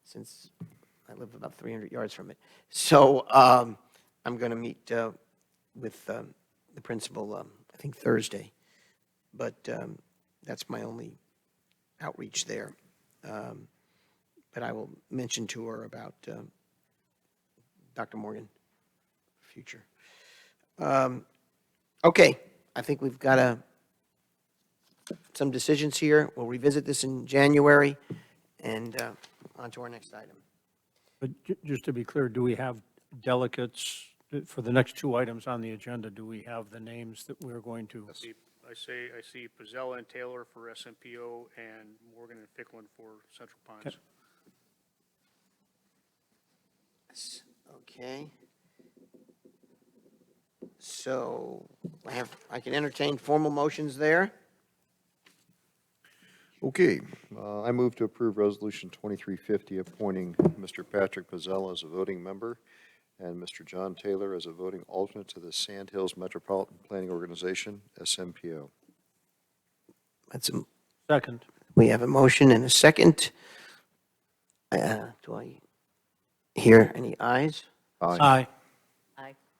since I live about 300 yards from it. So I'm going to meet with the principal, I think Thursday. But that's my only outreach there. But I will mention to her about Dr. Morgan, future. Okay, I think we've got some decisions here. We'll revisit this in January, and on to our next item. But just to be clear, do we have delegates for the next two items on the agenda? Do we have the names that we're going to? I see Pizzella and Taylor for SMPO and Morgan and Ficklin for Central Pines. Okay. So I can entertain formal motions there. Okay, I move to approve Resolution 2350, appointing Mr. Patrick Pizzella as a voting member and Mr. John Taylor as a voting alternate to the Sand Hills Metropolitan Planning Organization, SMPO. Second. We have a motion and a second. Do I hear any ayes? Aye.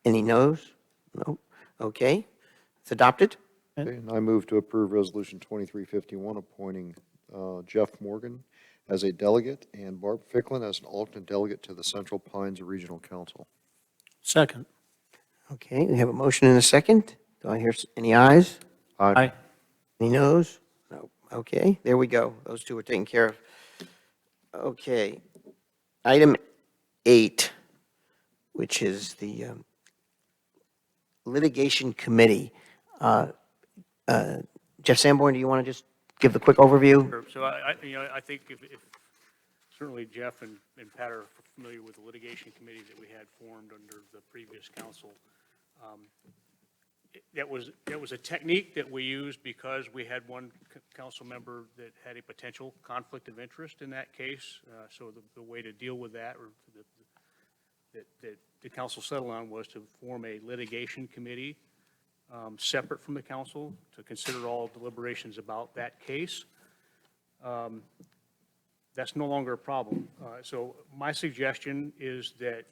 Any noes? No. Okay, it's adopted. Okay, and I move to approve Resolution 2351, appointing Jeff Morgan as a delegate and Barb Ficklin as an alternate delegate to the Central Pines Regional Council. Second. Okay, we have a motion and a second. Do I hear any ayes? Aye. Any noes? No. Okay, there we go. Those two are taken care of. Okay. Item 8, which is the litigation committee. Jeff Sanborn, do you want to just give the quick overview? Sure. So I think if certainly Jeff and Pat are familiar with the litigation committee that we had formed under the previous council. That was a technique that we used because we had one council member that had a potential conflict of interest in that case. So the way to deal with that, or that the council settled on, was to form a litigation committee separate from the council to consider all deliberations about that case. That's no longer a problem. So my suggestion is that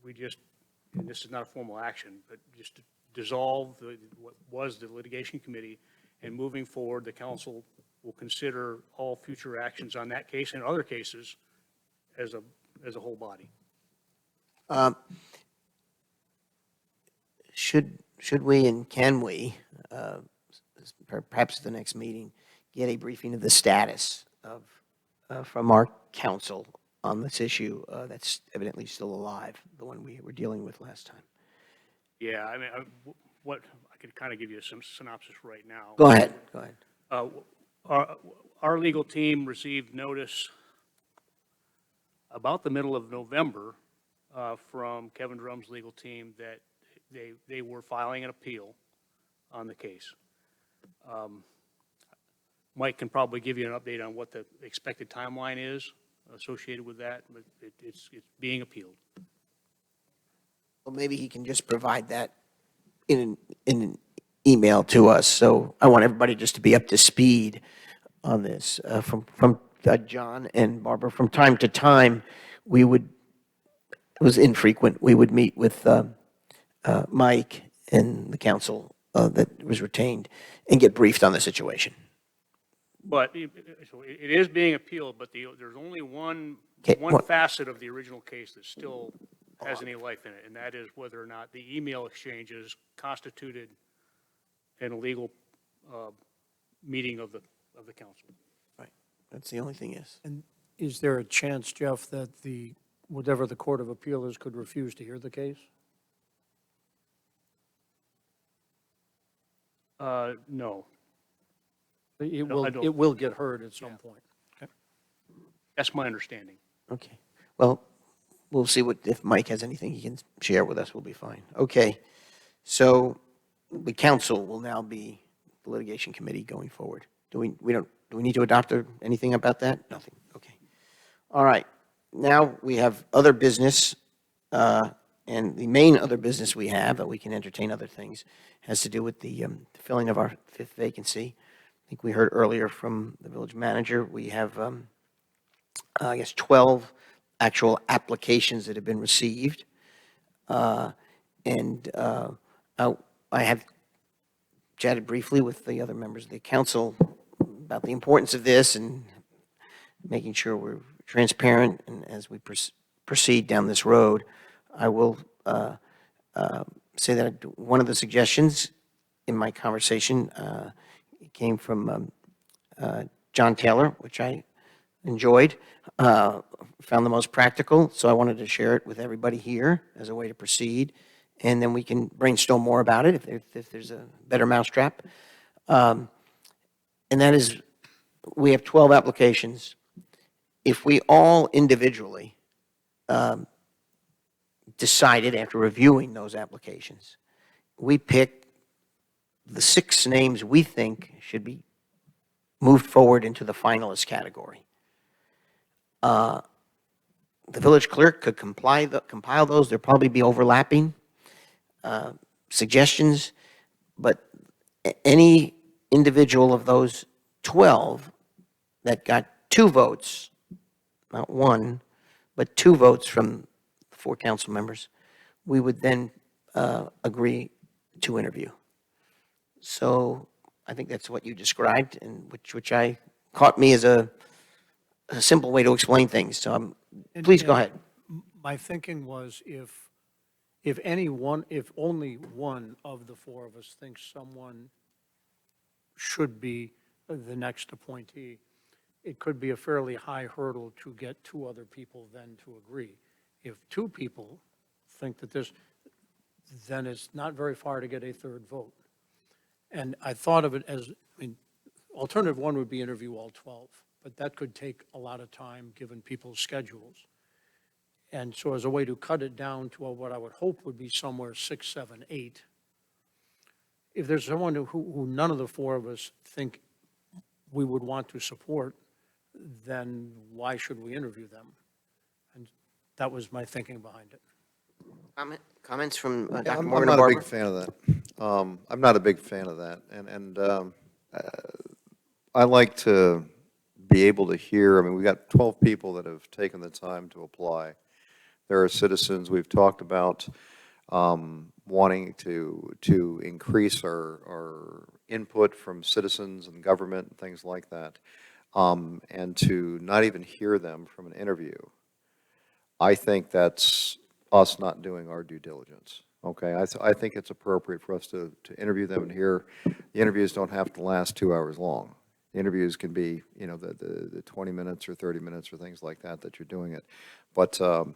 we just, and this is not a formal action, but just to dissolve what was the litigation committee, and moving forward, the council will consider all future actions on that case and other cases as a whole body. Should we and can we, perhaps at the next meeting, get a briefing of the status of, from our council on this issue that's evidently still alive, the one we were dealing with last time? Yeah, I mean, what I could kind of give you some synopsis right now. Go ahead, go ahead. Our legal team received notice about the middle of November from Kevin Drum's legal team that they were filing an appeal on the case. Mike can probably give you an update on what the expected timeline is associated with that, but it's being appealed. Well, maybe he can just provide that in an email to us. So I want everybody just to be up to speed on this. From John and Barbara, from time to time, we would, it was infrequent, we would meet with Mike and the council that was retained and get briefed on the situation. But so it is being appealed, but there's only one Okay, what- facet of the original case that still has any life in it, and that is whether or not the email exchanges constituted an illegal meeting of the council. Right, that's the only thing is. And is there a chance, Jeff, that whatever the Court of Appeal is could refuse to hear the case? No, It No, will, I don't. it will get heard at some point. that's my understanding. Okay, well, we'll see if Mike has anything he can share with us, we'll be fine. Okay, so the council will now be the litigation committee going forward. Do we need to adopt anything about that? Nothing, okay. All right, now we have other business, and the main other business we have, that we can entertain other things, has to do with the filling of our 5th vacancy. I think we heard earlier from the village manager, we have, I guess, 12 actual applications that have been received. I have chatted briefly with the other members of the council about the importance of this and making sure we're transparent, and as we proceed down this road, I will say that one of the suggestions in my conversation came from John Taylor, which I enjoyed, found the most practical, so I wanted to share it with everybody here as a way to proceed, and then we can brainstorm more about it if there's a better mousetrap. And that is, we have 12 applications. If we all individually decided, after reviewing those applications, we pick the 6 names we think should be moved forward into the finalist category. The village clerk could compile those. There'll probably be overlapping suggestions, but any individual of those 12 that got 2 votes, not 1, but 2 votes from 4 council members, we would then agree to interview. So I think that's what you described, and which I caught me as a a simple way to explain things, so please go ahead. My thinking was if only one of the four of us thinks someone should be the next appointee, it could be a fairly high hurdle to get two other people then to agree. If two people think that then it's not very far to get a third vote. And I thought of it as, alternative one would be interview all 12, but that could take a lot of time, given people's schedules. And so as a way to cut it down to what I would hope would be somewhere 6, 7, 8, if there's someone who none of the four of us think we would want to support, then why should we interview them? And that was my thinking behind it. Comments from Dr. I'm Morgan or not a big Barbara? fan of that. I'm not a big fan of that. And I like to be able to hear, we got 12 people that have taken the time to apply. There are citizens, we've talked about wanting to increase our input from citizens and government and things like that, and to not even hear them from an interview. I think that's us not doing our due diligence, okay? I think it's appropriate for us to interview them and hear. The interviews don't have to last 2 hours long. The interviews can be, the 20 minutes or 30 minutes or things like that you're doing it. But from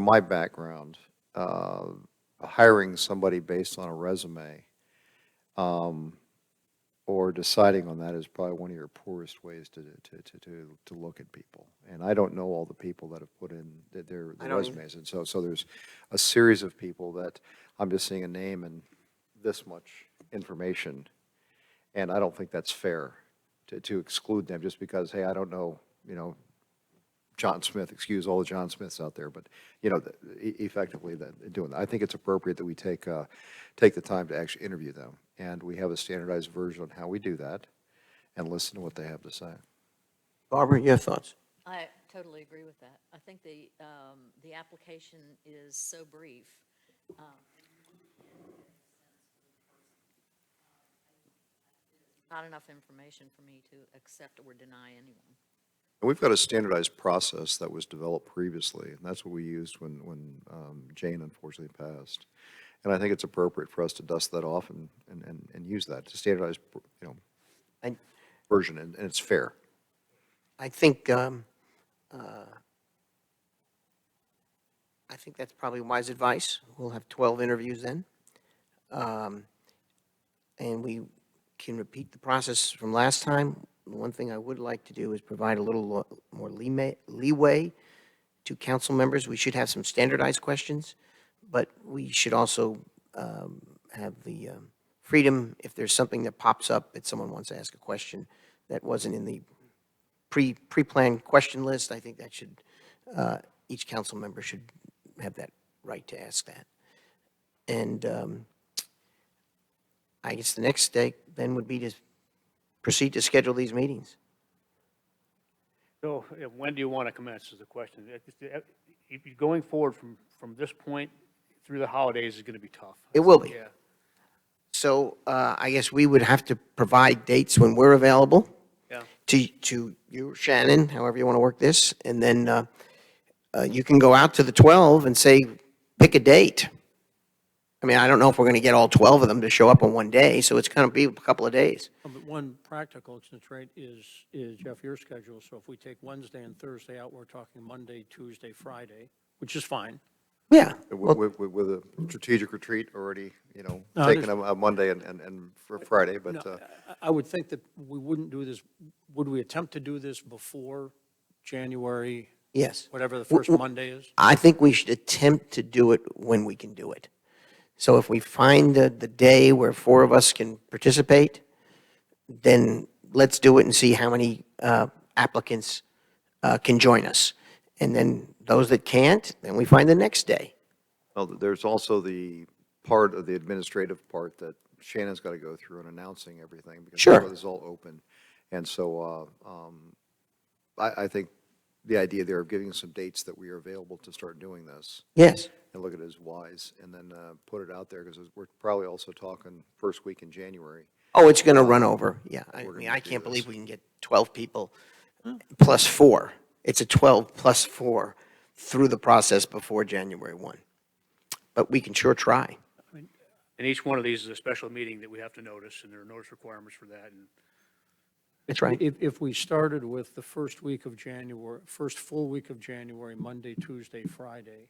my background, hiring somebody based on a resume or deciding on that is probably one of your poorest ways to look at people. And I don't know all the people that have put in their I don't either. resumes. And so there's a series of people that I'm just seeing a name and this much information. And I don't think that's fair to exclude them just because, hey, I don't know, John Smith, excuse all the John Smiths out there, but, effectively doing that. I think it's appropriate that we take the time to actually interview them. And we have a standardized version on how we do that and listen to what they have to say. Barbara, your thoughts? I totally agree with that. I think the application is so brief. Not enough information for me to accept or deny anyone. And we've got a standardized process that was developed previously, and that's what we used when Jane unfortunately passed. And I think it's appropriate for us to dust that off and use that, to standardize, I- version, and it's fair. I think that's probably wise advice. We'll have 12 interviews then. And we can repeat the process from last time. The one thing I would like to do is provide a little more leeway to council members. We should have some standardized questions, but we should also have the freedom, if there's something that pops up that someone wants to ask a question that wasn't in the pre-planned question list, I think that should, each council member should have that right to ask that. And I guess the next step then would be to proceed to schedule these meetings. So when do you want to commence is the question. If you're going forward from this point through the holidays is going to be tough. It will be. Yeah. So I guess we would have to provide dates when we're available Yeah. to you, Shannon, however you want to work this. And then you can go out to the 12 and say, pick a date. I don't know if we're going to get all 12 of them to show up on one day, so it's going to be a couple of days. But one practical constraint is, Jeff, your schedule. So if we take Wednesday and Thursday out, we're talking Monday, Tuesday, Friday, which is fine. Yeah. Well, With a strategic retreat already, No, taking a Monday and for Friday, but. No, I would think that we wouldn't do this, would we attempt to do this before January, yes. whatever the first Monday is? I think we should attempt to do it when we can do it. So if we find the day where 4 of us can participate, then let's do it and see how many applicants can join us. And then those that can't, then we find the next day. Well, there's also the part of the administrative part that Shannon's got to go through in announcing everything. Because Sure. this is all open. And so I think the idea there of giving some dates that we are available to start doing this Yes. and look at it as wise, and then put it out there, because we're probably also talking first week in January. Oh, it's going to run over. Yeah. We're gonna I do can't believe this. we can get 12 people plus 4. It's a 12 plus 4 through the process before January 1. But we can sure try. And each one of these is a special meeting that we have to notice, and there are notice requirements for that. And That's right. If we started with the first week of January, first full week of January, Monday, Tuesday, Friday,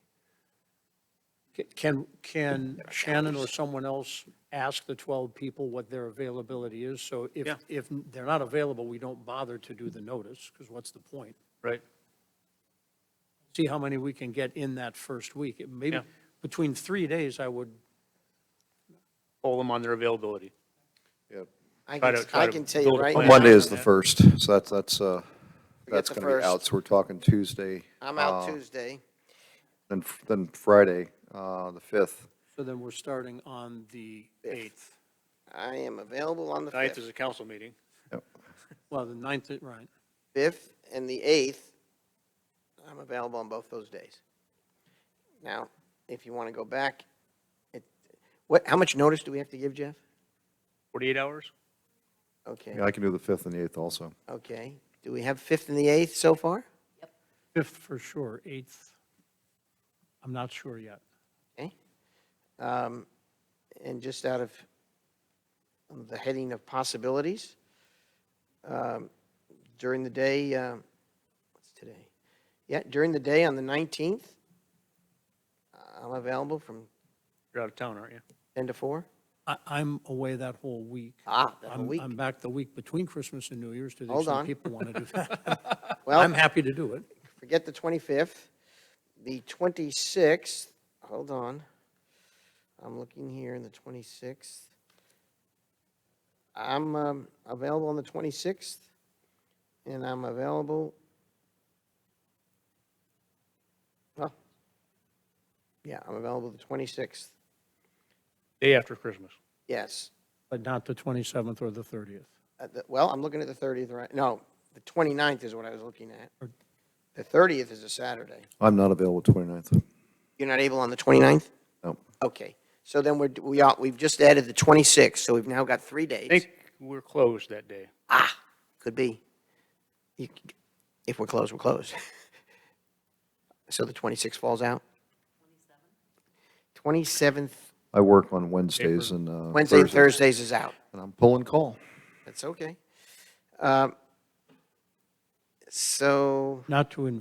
can Shannon or someone else ask the 12 people what their availability is? So Yeah. if they're not available, we don't bother to do the notice, because what's the point? Right. See how many we can get in that first week. Maybe Yeah. between 3 days, I would, Poll them on their availability. I Try can, to- try I to can tell you build a right plan. now. Monday is the Yeah. 1st, so that's the going to be out, first. so we're talking Tuesday. I'm out Tuesday. Then Friday, the 5th. so then we're starting on the 8th. I am available on the Ninth is 5th. a council meeting. Well, the 9th, right. 5th and the 8th, I'm available on both those days. Now, if you want to go back, how much notice do we have to give, Jeff? 48 hours? Okay, Yeah, I can do the 5th and the 8th also. okay. Do we have 5th and the 8th so far? 5th for sure, 8th, I'm not sure yet. Okay. And just out of the heading of possibilities, during the day, what's today? Yeah, during the day on the 19th, I'm available from You're out of town, aren't you? 10 to 4. I'm away that whole week. That whole I'm- week. I'm back the week between Christmas and New Year's to the Hold extent on. people want to do that. Well, I'm happy to do it. forget the 25th. The 26th, hold on. I'm looking here, the 26th. I'm available on the 26th, and I'm available, well, yeah, I'm available the 26th. Day after Christmas. Yes. But not the 27th or the 30th. Well, I'm looking at the 30th, right? No, the 29th is what I was looking at. The 30th is a Saturday. I'm not available 29th. You're not able on the 29th? No. Okay, so then we've just added the 26th, so we've now got 3 I days. think we're closed that day. Could be. If we're closed, we're closed. So the 26th falls out? 27th, I work on Wednesdays and Wednesday and Thursdays is out. And I'm pulling call. That's okay. So, Not to,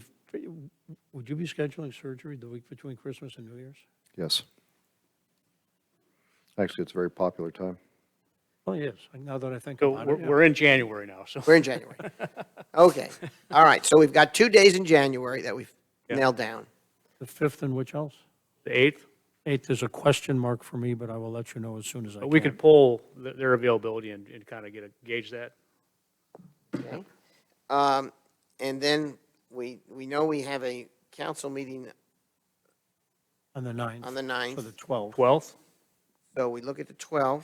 would you be scheduling surgery the week between Christmas and New Year's? Yes. Actually, it's a very popular time. Oh, yes, now that I think So about we're it. yeah. we're in January now, so. we're in January. Okay, all right, so we've got 2 days in January that we've Yeah. nailed down. The 5th and which else? The 8th, 8th is a question mark for me, but I will let you know as soon as I but can. we could poll their availability and kind of gauge that. Okay. And then we know we have a council meeting On the 9th. on the 9th. For the 12th. 12th? So we look at the 12th,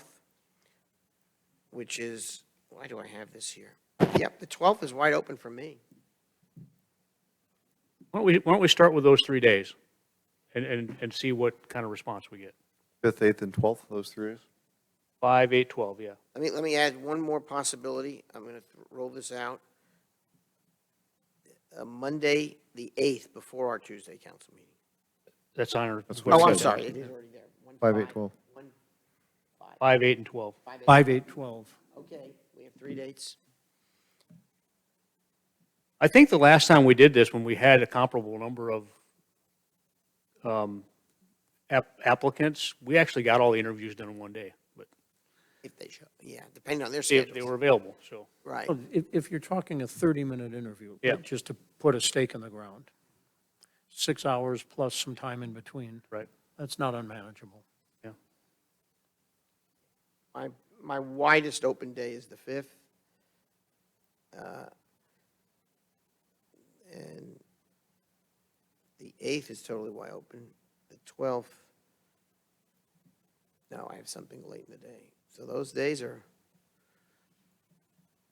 which is, why do I have this here? Yep, the 12th is wide open for me. Why don't we start with those 3 days and see what kind of response we get? 5th, 8th, and 12th, those 3 days? 5, 8, 12, yeah. Let me add one more possibility. I'm going to roll this out. Monday, the 8th, before our Tuesday council meeting. That's on our. That's what Oh, I I'm said. sorry, it is already there. 5, 8, 12. 5, 8, and 12. 5, 8, 12. Okay, we have 3 dates. I think the last time we did this, when we had a comparable number of applicants, we actually got all the interviews done in one day, but If they show, yeah, depending on their they schedules. were available, so. Right. Well, If you're talking a 30-minute interview, Yeah. just to put a stake in the ground, 6 hours plus some time in between, Right. that's not unmanageable. My widest open day is the 5th. And the 8th is totally wide open. The 12th, no, I have something late in the day. So those days are,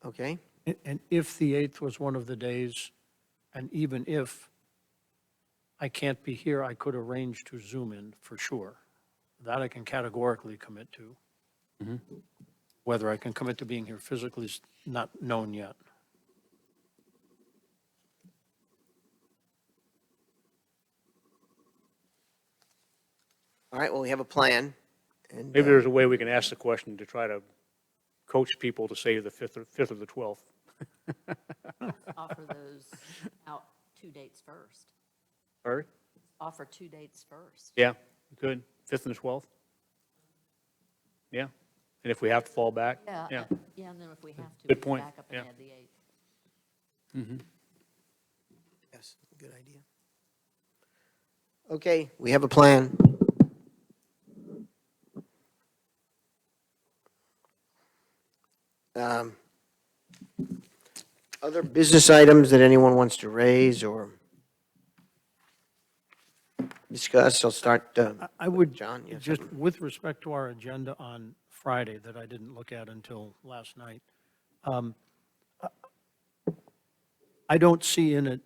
okay? And if the 8th was one of the days, and even if I can't be here, I could arrange to Zoom in for sure. That I can categorically commit to. Whether I can commit to being here physically is not known yet. All right, well, we have a plan. And Maybe there's a way we can ask the question to try to coach people to say the 5th or the 12th. Offer those out 2 dates first. Sorry? Offer 2 dates first. Yeah, we could, 5th and the 12th? Yeah, and if we have to fall back, Yeah, yeah. yeah, and then if we have to, Good we can point, back up and yeah. add the 8th. Yes, good idea. Okay, we have a plan. Other business items that anyone wants to raise or discuss? I'll start, I would, John, you have just something? with respect to our agenda on Friday that I didn't look at until last night, I don't see in it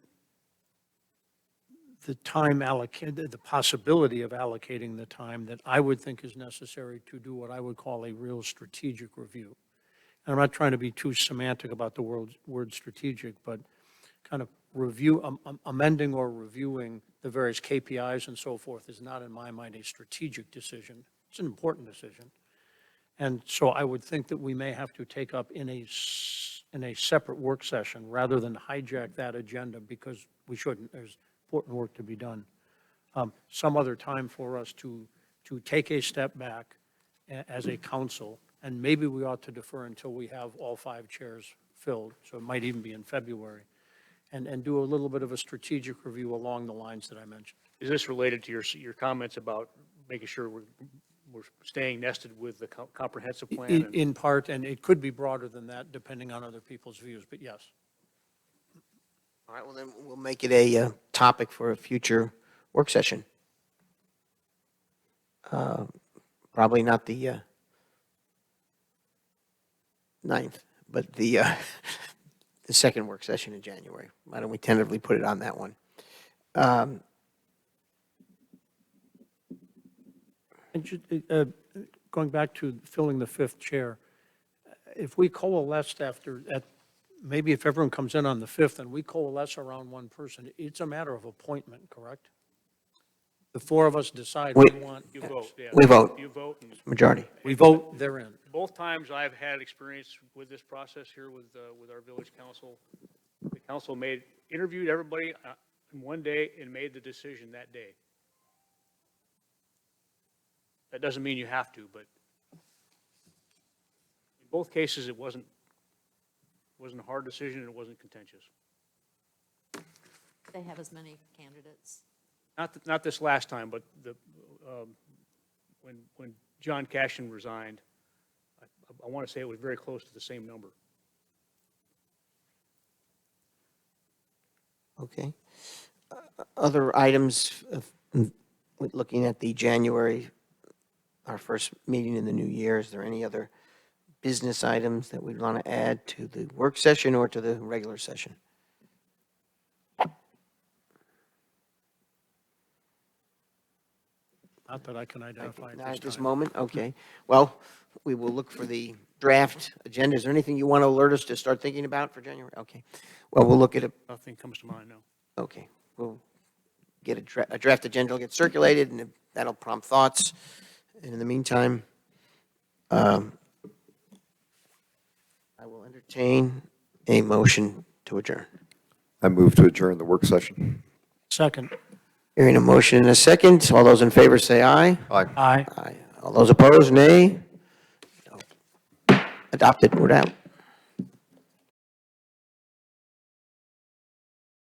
the time allocated, the possibility of allocating the time that I would think is necessary to do what I would call a real strategic review. And I'm not trying to be too semantic about the word strategic, but kind of amending or reviewing the various KPIs and so forth is not, in my mind, a strategic decision. It's an important decision. And so I would think that we may have to take up in a separate work session, rather than hijack that agenda, because we shouldn't. There's important work to be done. Some other time for us to take a step back as a council, and maybe we ought to defer until we have all 5 chairs filled, so it might even be in February, and do a little bit of a strategic review along the lines that I mentioned. Is this related to your comments about making sure we're staying nested with the comprehensive plan? and- In part, and it could be broader than that, depending on other people's views, but yes. All right, well, then we'll make it a topic for a future work session. Probably not the 9th, but the second work session in January. Why don't we tentatively put it on that one? And going back to filling the 5th chair, if we coalesced maybe if everyone comes in on the 5th and we coalesce around one person, it's a matter of appointment, correct? The 4 of us decide we want, You vote, yeah. We vote. You vote, and Majority. we vote, they're in. both times I've had experience with this process here with our village council, the council interviewed everybody in one day and made the decision that day. That doesn't mean you have to, but in both cases, it wasn't a hard decision and it wasn't contentious. They have as many candidates. Not this last time, but when John Cashin resigned, I want to say it was very close to the same number. Okay. Other items, looking at the January, our first meeting in the new year, is there any other business items that we'd want to add to the work session or to the regular session? Not that I can identify Not at at this this time. moment? Okay. Well, we will look for the draft agenda. Is there anything you want to alert us to start thinking about for January? Okay. Well, we'll look at it. Nothing comes to mind, no. Okay. We'll get a draft agenda will get circulated, and that'll prompt thoughts. And in the meantime, I will entertain a motion to adjourn. I move to adjourn the work session. Second. Hearing a motion in a second. All those in favor say aye. Aye. Aye. Aye. All those opposed, nay. No. Adopted. We're out.